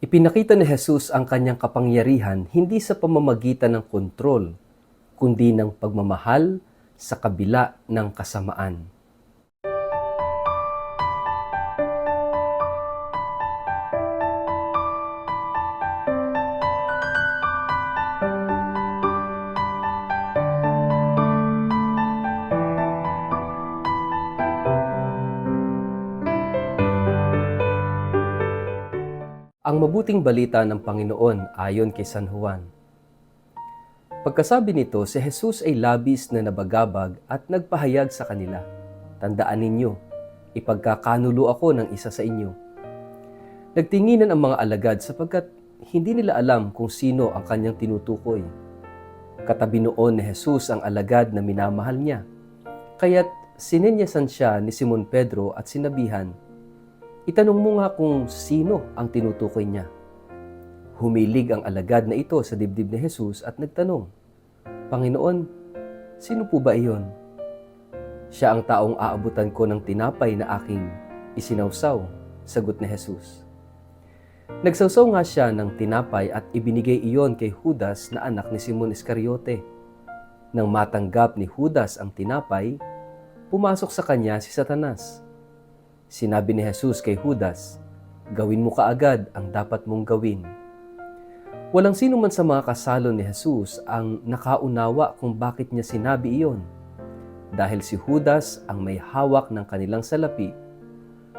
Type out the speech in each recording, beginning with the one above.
Ipinakita ni Jesus ang kanyang kapangyarihan hindi sa pamamagitan ng kontrol, kundi ng pagmamahal sa kabila ng kasamaan. Ang mabuting balita ng Panginoon ayon kay San Juan. Pagkasabi nito, si Jesus ay labis na nabagabag at nagpahayag sa kanila, "Tandaan ninyo, ipagkakanulo ako ng isa sa inyo." Nagtinginan ang mga alagad sapagkat hindi nila alam kung sino ang kanyang tinutukoy. Katabi noon ni Jesus ang alagad na minamahal niya, kaya't sinenyasan siya ni Simon Pedro at sinabihan, "Itanong mo nga kung sino ang tinutukoy niya." Humilig ang alagad na ito sa dibdib ni Jesus at nagtanong, "Panginoon, sino po ba iyon?" "Siya ang taong aabutan ko ng tinapay na aking isinawsaw," sagot ni Jesus. Nagsawsaw nga siya ng tinapay at ibinigay iyon kay Judas na anak ni Simon Iscariote. Nang matanggap ni Judas ang tinapay, pumasok sa kanya si Satanas. Sinabi ni Jesus kay Judas, "Gawin mo kaagad ang dapat mong gawin." Walang sino man sa mga kasalo ni Jesus ang nakaunawa kung bakit niya sinabi iyon. Dahil si Judas ang may hawak ng kanilang salapi,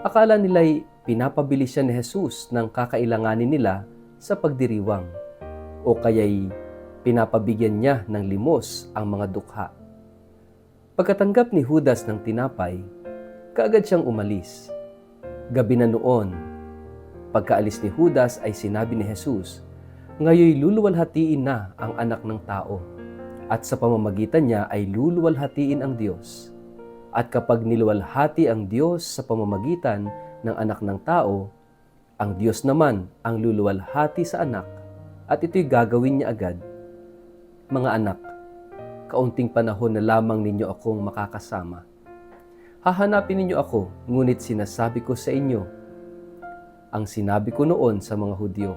akala nila'y pinapabili siya ni Jesus ng kakailanganin nila sa pagdiriwang, o kaya'y pinapabigyan niya ng limos ang mga dukha. Pagkatanggap ni Judas ng tinapay, kaagad siyang umalis. Gabi na noon, pagkaalis ni Judas ay sinabi ni Jesus, "Ngayoy luluwalhatiin na ang anak ng tao, at sa pamamagitan niya ay luluwalhatiin ang Diyos. At kapag niluwalhati ang Diyos sa pamamagitan ng anak ng tao, ang Diyos naman ang luluwalhati sa anak, at ito'y gagawin niya agad. Mga anak, kaunting panahon na lamang ninyo akong makakasama. Hahanapin ninyo ako, ngunit sinasabi ko sa inyo, ang sinabi ko noon sa mga Hudyo,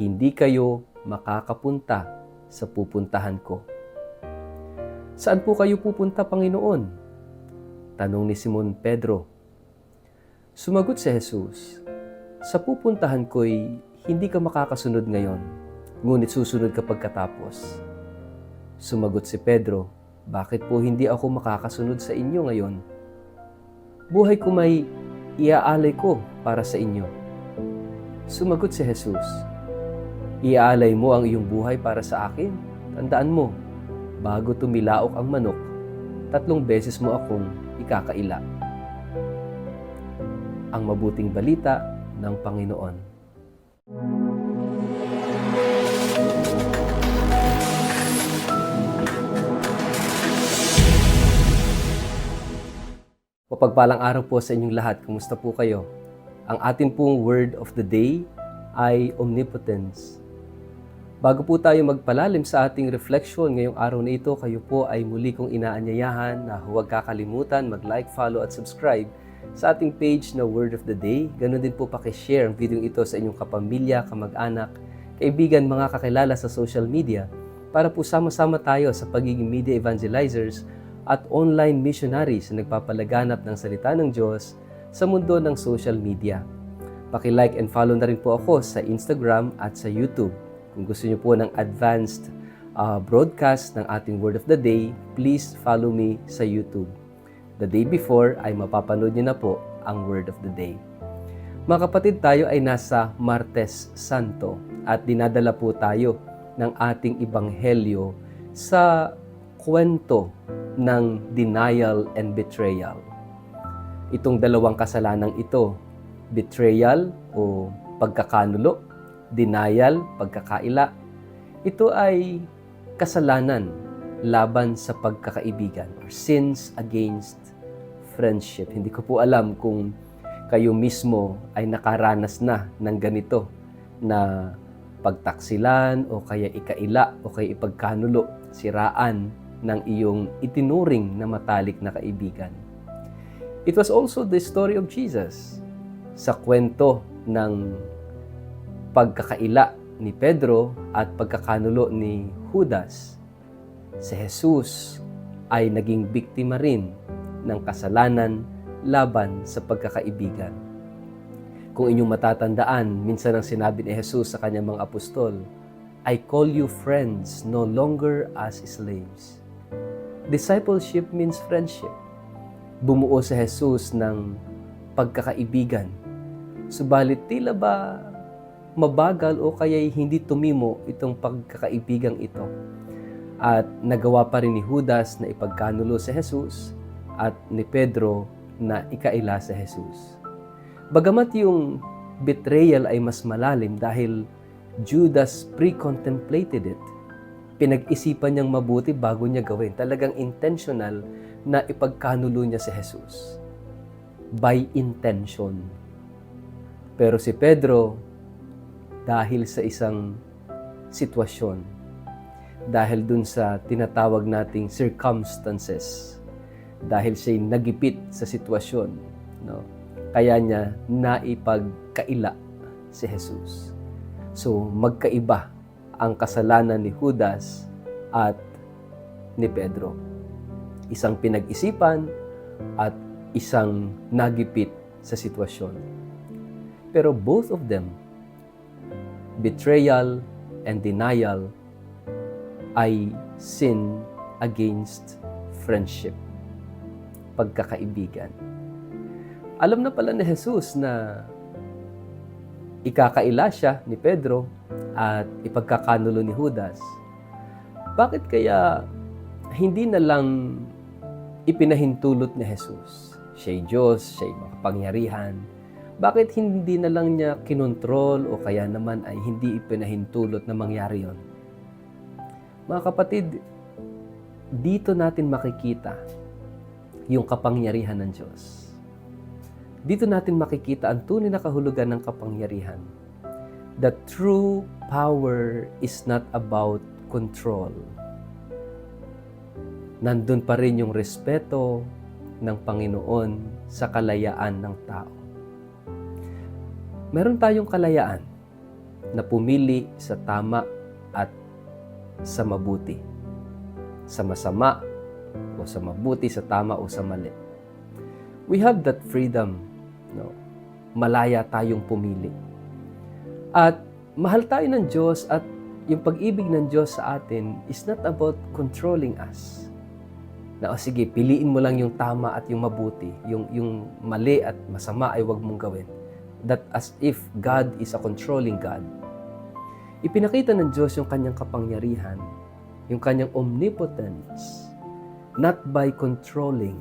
hindi kayo makakapunta sa pupuntahan ko." "Saan po kayo pupunta, Panginoon?" tanong ni Simon Pedro. Sumagot si Jesus, "Sa pupuntahan ko'y hindi ka makakasunod ngayon, ngunit susunod ka pagkatapos." Sumagot si Pedro, "Bakit po hindi ako makakasunod sa inyo ngayon? Buhay ko may iaalay ko para sa inyo." Sumagot si Jesus, "Iaalay mo ang iyong buhay para sa akin? Tandaan mo, bago tumilaok ang manok, 3 beses mo akong ikakaila." Ang mabuting balita ng Panginoon. Mapagpalang araw po sa inyong lahat. Kumusta po kayo? Ang atin pong word of the day ay omnipotence. Bago po tayo magpalalim sa ating reflection ngayong araw na ito, kayo po ay muli kong inaanyayahan na huwag kakalimutan mag-like, follow at subscribe sa ating page na Word of the Day. Ganon din po pakishare ang video ito sa inyong kapamilya, kamag-anak, kaibigan, mga kakilala sa social media para po sama-sama tayo sa pagiging media evangelizers at online missionaries na nagpapalaganap ng salita ng Diyos sa mundo ng social media. Paki-like and follow na rin po ako sa Instagram at sa YouTube. Kung gusto niyo po ng advanced broadcast ng ating Word of the Day, please follow me sa YouTube. The day before ay mapapanood niyo na po ang Word of the Day. Mga kapatid, tayo ay nasa Martes Santo at dinadala po tayo ng ating ebanghelyo sa kwento ng denial and betrayal. Itong dalawang kasalanang ito, betrayal o pagkakanulo, denial, pagkakaila, ito ay kasalanan laban sa pagkakaibigan or sins against friendship. Hindi ko po alam kung kayo mismo ay nakaranas na ng ganito na pagtaksilan o kaya ikaila o kaya ipagkanulo, siraan ng iyong itinuring na matalik na kaibigan. It was also the story of Jesus. Sa kwento ng pagkakaila ni Pedro at pagkakanulo ni Judas, si Jesus ay naging biktima rin ng kasalanan laban sa pagkakaibigan. Kung inyong matatandaan, minsan ang sinabi ni Jesus sa kanyang mga apostol, I call you friends, no longer as slaves. Discipleship means friendship. Bumuo si Jesus ng pagkakaibigan. Subalit tila ba mabagal o kaya'y hindi tumimo itong pagkakaibigang ito? At nagawa pa rin ni Judas na ipagkanulo si Jesus at ni Pedro na ikaila si Jesus. Bagamat yung betrayal ay mas malalim dahil Judas pre-contemplated it. Pinag-isipan niyang mabuti bago niya gawin. Talagang intentional na ipagkanulo niya si Jesus. By intention. Pero si Pedro, dahil sa isang sitwasyon, dahil dun sa tinatawag nating circumstances, dahil siya'y nagipit sa sitwasyon, no? Kaya niya naipagkaila si Jesus. So, magkaiba ang kasalanan ni Judas at ni Pedro. Isang pinag-isipan at isang nagipit sa sitwasyon. Pero both of them, betrayal and denial, ay sin against friendship, pagkakaibigan. Alam na pala ni Jesus na ikakaila siya ni Pedro at ipagkakanulo ni Judas. Bakit kaya hindi na lang ipinahintulot ni Jesus? Siya'y Diyos, siya'y makapangyarihan. Bakit hindi na lang niya kinontrol o kaya naman ay hindi ipinahintulot na mangyari yon? Mga kapatid, dito natin makikita yung kapangyarihan ng Diyos. Dito natin makikita ang tunay na kahulugan ng kapangyarihan. The true power is not about control. Nandun pa rin yung respeto ng Panginoon sa kalayaan ng tao. Meron tayong kalayaan na pumili sa tama at sa mabuti. Sa masama o sa mabuti, sa tama o sa mali. We have that freedom. No? Malaya tayong pumili. At mahal tayo ng Diyos at yung pag-ibig ng Diyos sa atin is not about controlling us. Na sige, piliin mo lang yung tama at yung mabuti. Yung mali at masama ay wag mong gawin. That as if God is a controlling God. Ipinakita ng Diyos yung kanyang kapangyarihan, yung kanyang omnipotence, not by controlling.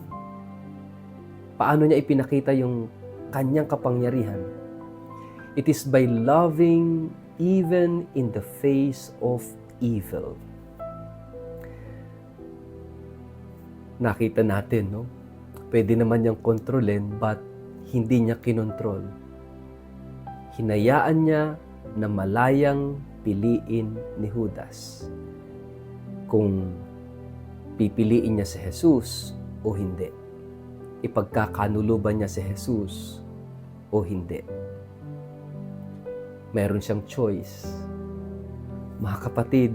Paano niya ipinakita yung kanyang kapangyarihan? It is by loving even in the face of evil. Nakita natin, no? Pwede naman niyang kontrolin, but hindi niya kinontrol. Hinayaan niya na malayang piliin ni Judas kung pipiliin niya si Jesus o hindi. Ipagkakanulo ba niya si Jesus o hindi. Meron siyang choice. Mga kapatid,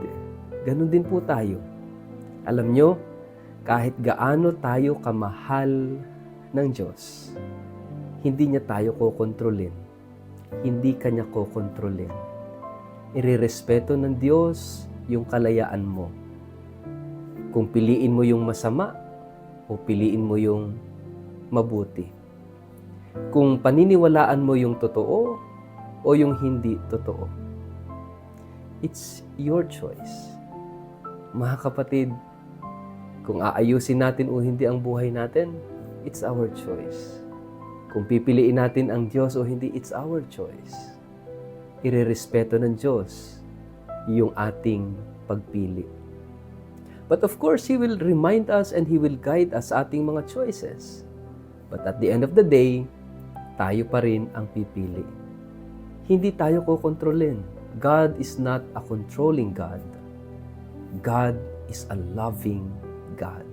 ganun din po tayo. Alam nyo, kahit gaano tayo kamahal ng Diyos, hindi niya tayo kokontrolin. Hindi kanya kokontrolin. Irerespeto ng Diyos yung kalayaan mo. Kung piliin mo yung masama o piliin mo yung mabuti. Kung paniniwalaan mo yung totoo o yung hindi totoo. It's your choice. Mga kapatid, kung aayusin natin o hindi ang buhay natin, it's our choice. Kung pipiliin natin ang Diyos o hindi, it's our choice. Irerespeto ng Diyos yung ating pagpili. But of course, He will remind us and He will guide us sa ating mga choices. But at the end of the day, tayo pa rin ang pipili. Hindi tayo kokontrolin. God is not a controlling God. God is a loving God.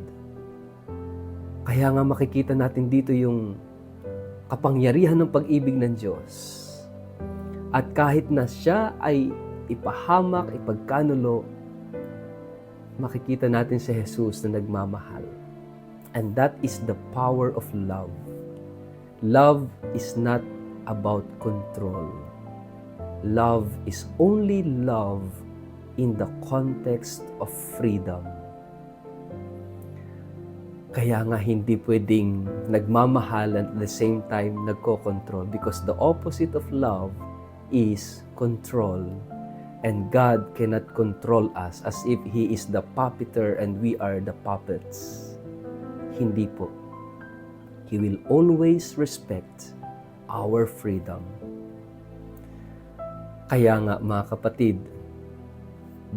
Kaya nga makikita natin dito yung kapangyarihan ng pag-ibig ng Diyos. At kahit na siya ay ipahamak, ipagkanulo, makikita natin si Jesus na nagmamahal. And that is the power of love. Love is not about control. Love is only love in the context of freedom. Kaya nga hindi pwedeng nagmamahal and at the same time nagko-control, because the opposite of love is control. And God cannot control us as if He is the puppeteer and we are the puppets. Hindi po. He will always respect our freedom. Kaya nga mga kapatid,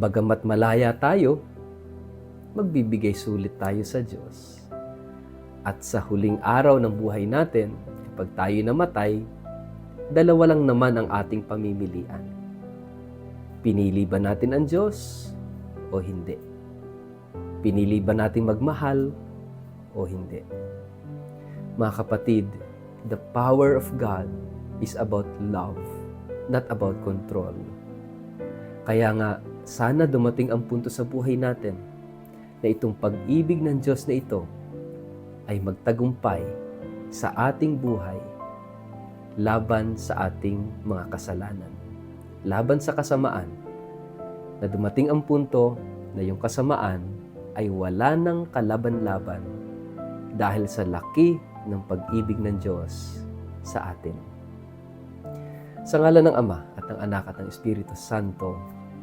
bagamat malaya tayo, magbibigay sulit tayo sa Diyos. At sa huling araw ng buhay natin, kapag tayo namatay, dalawa lang naman ang ating pamimilian. Pinili ba natin ang Diyos o hindi? Pinili ba natin magmahal o hindi? Mga kapatid, the power of God is about love, not about control. Kaya nga, sana dumating ang punto sa buhay natin na itong pag-ibig ng Diyos na ito ay magtagumpay sa ating buhay laban sa ating mga kasalanan, laban sa kasamaan, na dumating ang punto na yung kasamaan ay wala nang kalaban-laban dahil sa laki ng pag-ibig ng Diyos sa atin. Sa ngalan ng Ama at ng Anak at ng Espiritu Santo.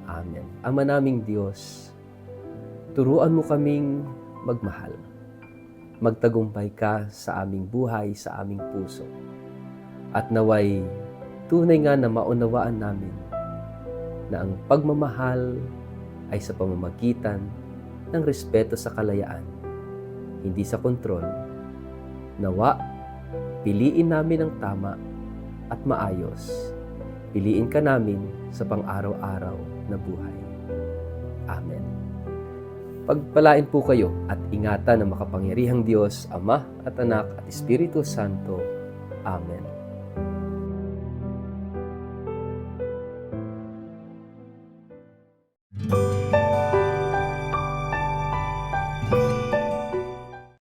Amen. Ama naming Diyos, turuan mo kaming magmahal. Magtagumpay ka sa aming buhay, sa aming puso. At naway tunay nga na maunawaan namin na ang pagmamahal ay sa pamamagitan ng respeto sa kalayaan, hindi sa kontrol. Nawa, piliin namin ang tama at maayos. Piliin ka namin sa pang-araw-araw na buhay. Amen. Pagpalain po kayo at ingatan ng makapangyarihang Diyos, Ama at Anak at Espiritu Santo. Amen.